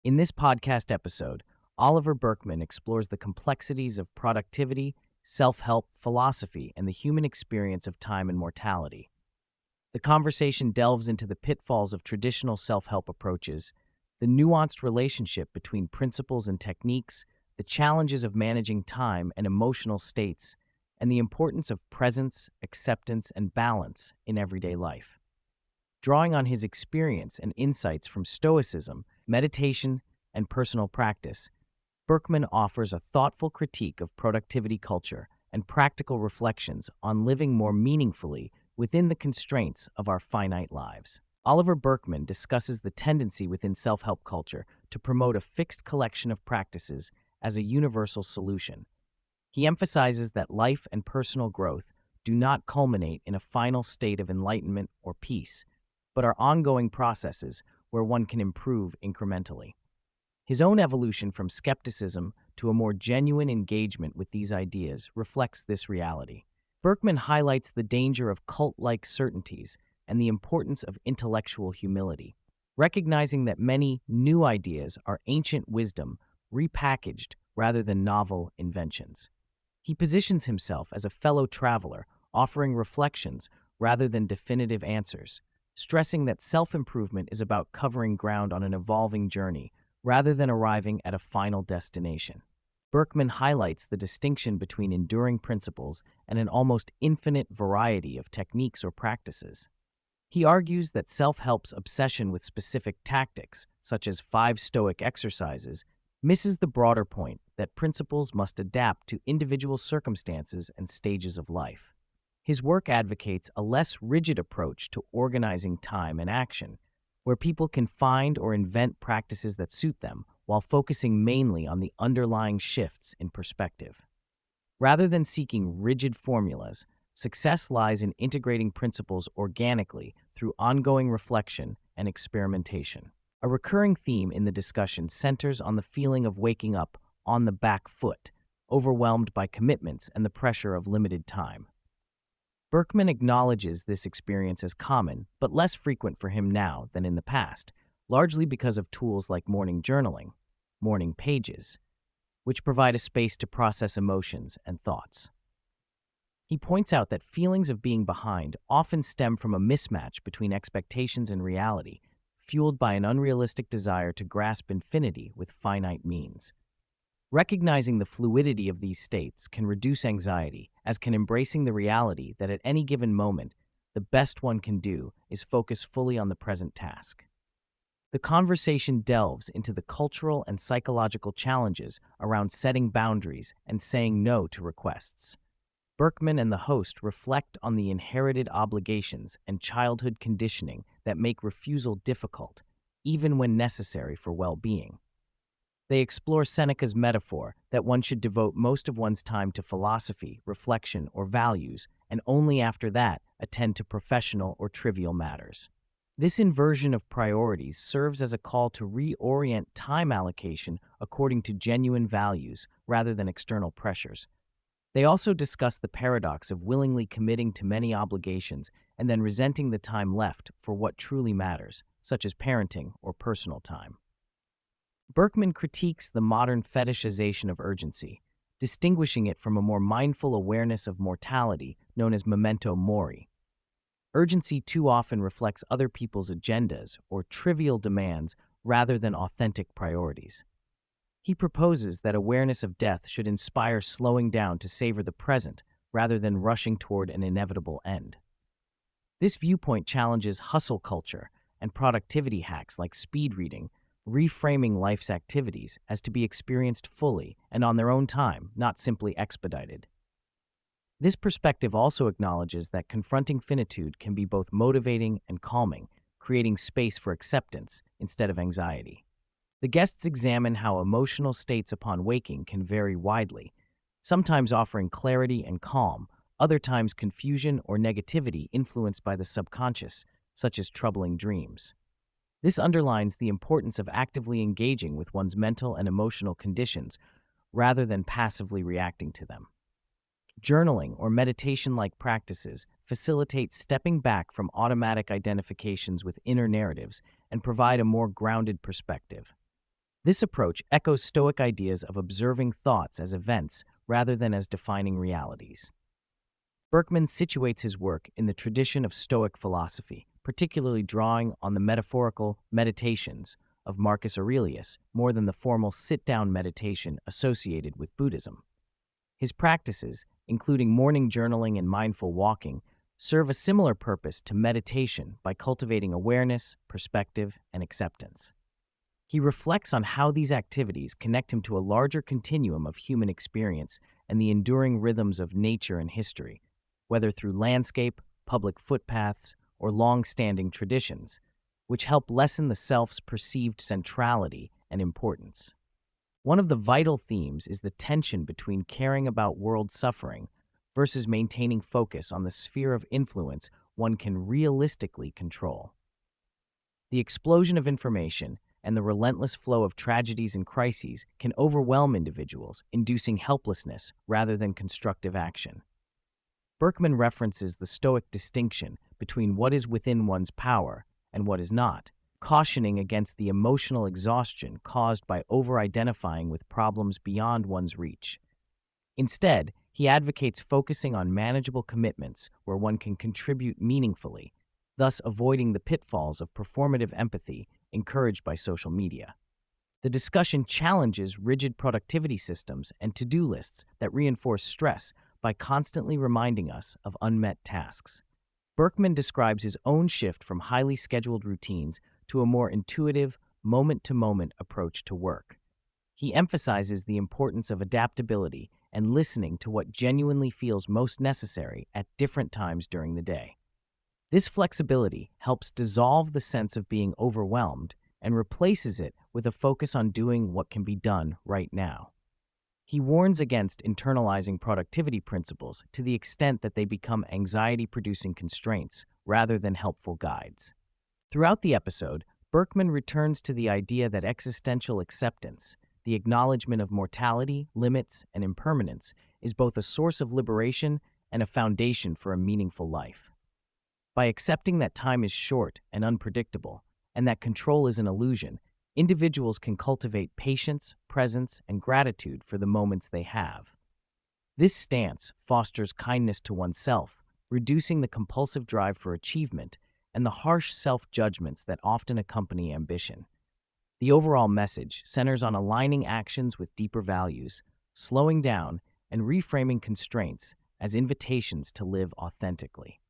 In this podcast episode, Oliver Burkeman explores the complexities of productivity, self-help, philosophy, and the human experience of time and mortality. The conversation delves into the pitfalls of traditional self-help approaches, the nuanced relationship between principles and techniques, the challenges of managing time and emotional states, and the importance of presence, acceptance, and balance in everyday life. Drawing on his experience and insights from Stoicism, meditation, and personal practice, Burkeman offers a thoughtful critique of productivity culture and practical reflections on living more meaningfully within the constraints of our finite lives. Oliver Burkeman discusses the tendency within self-help culture to promote a fixed collection of practices as a universal solution. He emphasizes that life and personal growth do not culminate in a final state of enlightenment or peace, but are ongoing processes where one can improve incrementally. His own evolution from skepticism to a more genuine engagement with these ideas reflects this reality. Burkeman highlights the danger of cult-like certainties and the importance of intellectual humility, recognizing that many new ideas are ancient wisdom repackaged rather than novel inventions. He positions himself as a fellow traveler, offering reflections rather than definitive answers, stressing that self-improvement is about covering ground on an evolving journey rather than arriving at a final destination. Burkeman highlights the distinction between enduring principles and an almost infinite variety of techniques or practices. He argues that self-help's obsession with specific tactics, such as 5 Stoic exercises, misses the broader point that principles must adapt to individual circumstances and stages of life. His work advocates a less rigid approach to organizing time and action, where people can find or invent practices that suit them while focusing mainly on the underlying shifts in perspective. Rather than seeking rigid formulas, success lies in integrating principles organically through ongoing reflection and experimentation. A recurring theme in the discussion centers on the feeling of waking up on the back foot, overwhelmed by commitments and the pressure of limited time. Burkeman acknowledges this experience as common, but less frequent for him now than in the past, largely because of tools like morning journaling, morning pages, which provide a space to process emotions and thoughts. He points out that feelings of being behind often stem from a mismatch between expectations and reality, fueled by an unrealistic desire to grasp infinity with finite means. Recognizing the fluidity of these states can reduce anxiety, as can embracing the reality that at any given moment, the best one can do is focus fully on the present task. The conversation delves into the cultural and psychological challenges around setting boundaries and saying no to requests. Burkeman and the host reflect on the inherited obligations and childhood conditioning that make refusal difficult, even when necessary for well-being. They explore Seneca's metaphor that one should devote most of one's time to philosophy, reflection, or values, and only after that attend to professional or trivial matters. This inversion of priorities serves as a call to reorient time allocation according to genuine values rather than external pressures. They also discuss the paradox of willingly committing to many obligations and then resenting the time left for what truly matters, such as parenting or personal time. Burkeman critiques the modern fetishization of urgency, distinguishing it from a more mindful awareness of mortality known as memento mori. Urgency too often reflects other people's agendas or trivial demands rather than authentic priorities. He proposes that awareness of death should inspire slowing down to savor the present rather than rushing toward an inevitable end. This viewpoint challenges hustle culture and productivity hacks like speed reading, reframing life's activities as to be experienced fully and on their own time, not simply expedited. This perspective also acknowledges that confronting finitude can be both motivating and calming, creating space for acceptance instead of anxiety. The guests examine how emotional states upon waking can vary widely, sometimes offering clarity and calm, other times confusion or negativity influenced by the subconscious, such as troubling dreams. This underlines the importance of actively engaging with one's mental and emotional conditions rather than passively reacting to them. Journaling or meditation-like practices facilitate stepping back from automatic identifications with inner narratives and provide a more grounded perspective. This approach echoes Stoic ideas of observing thoughts as events rather than as defining realities. Burkeman situates his work in the tradition of Stoic philosophy, particularly drawing on the metaphorical meditations of Marcus Aurelius more than the formal sit-down meditation associated with Buddhism. His practices, including morning journaling and mindful walking, serve a similar purpose to meditation by cultivating awareness, perspective, and acceptance. He reflects on how these activities connect him to a larger continuum of human experience and the enduring rhythms of nature and history, whether through landscape, public footpaths, or long-standing traditions, which help lessen the self's perceived centrality and importance. One of the vital themes is the tension between caring about world suffering versus maintaining focus on the sphere of influence one can realistically control. The explosion of information and the relentless flow of tragedies and crises can overwhelm individuals, inducing helplessness rather than constructive action. Burkeman references the Stoic distinction between what is within one's power and what is not, cautioning against the emotional exhaustion caused by over-identifying with problems beyond one's reach. Instead, he advocates focusing on manageable commitments where one can contribute meaningfully, thus avoiding the pitfalls of performative empathy encouraged by social media. The discussion challenges rigid productivity systems and to-do lists that reinforce stress by constantly reminding us of unmet tasks. Burkeman describes his own shift from highly scheduled routines to a more intuitive, moment-to-moment approach to work. He emphasizes the importance of adaptability and listening to what genuinely feels most necessary at different times during the day. This flexibility helps dissolve the sense of being overwhelmed and replaces it with a focus on doing what can be done right now. He warns against internalizing productivity principles to the extent that they become anxiety-producing constraints rather than helpful guides. Throughout the episode, Burkeman returns to the idea that existential acceptance, the acknowledgement of mortality, limits, and impermanence, is both a source of liberation and a foundation for a meaningful life. By accepting that time is short and unpredictable, and that control is an illusion, individuals can cultivate patience, presence, and gratitude for the moments they have. This stance fosters kindness to oneself, reducing the compulsive drive for achievement and the harsh self-judgments that often accompany ambition. The overall message centers on aligning actions with deeper values, slowing down, and reframing constraints as invitations to live authentically.